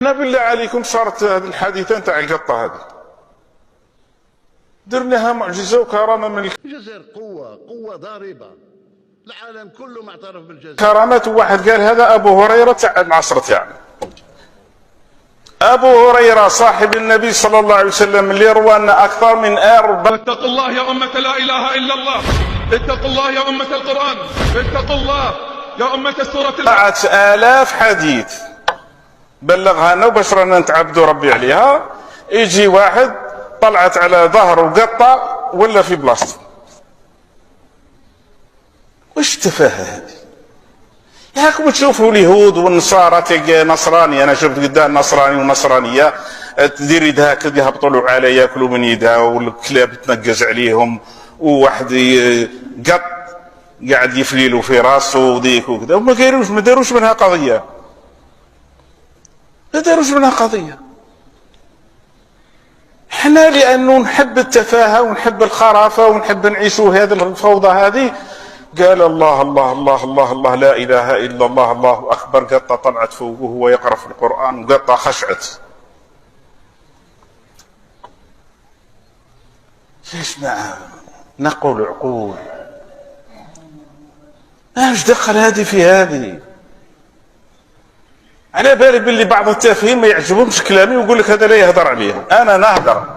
انا بالله عليكم صارت هذه الحادثه نتاع القطه هذه درناها معجزه وكرامه من الجزائر قوه ضاربه، العالم كله معترف بالجزائر. كرامات. واحد قال هذا ابو هريره تاع العصر تاعنا. ابو هريره صاحب النبي صلى الله عليه وسلم اللي روى لنا اكثر من اتقوا الله يا امه لا اله الا الله، اتقوا الله يا امه القران، اتقوا الله يا امه سوره 4000 حديث بلغها لنا وباش رانا نتعبدوا ربي عليها. يجي واحد طلعت على ظهره قطه ولا في بلاصته. واش التفاهه هذه؟ ياكم تشوفوا اليهود والنصارى تلقى نصراني، انا شفت قدام نصراني ونصرانيه تدير يدها كذا يهبطوا له على ياكلوا من يدها والكلاب تنقز عليهم وواحد قط قاعد يفليلوا في راسه وذيك وكذا وما داروش منها قضيه. ما داروش منها قضيه. احنا لانه نحب التفاهه ونحب الخرافه ونحب نعيشوا هذه الفوضى هذه. قال الله الله الله الله الله لا اله الا الله الله اكبر. قطه طلعت فوقه وهو يقرا في القران وقطه خشعت. ليش نقول عقول؟ ايش دخل هذه في هذه؟ على بالي باللي بعض التافهين ما يعجبهمش كلامي ويقول لك هذا لا يهدر عليه. انا نهدر.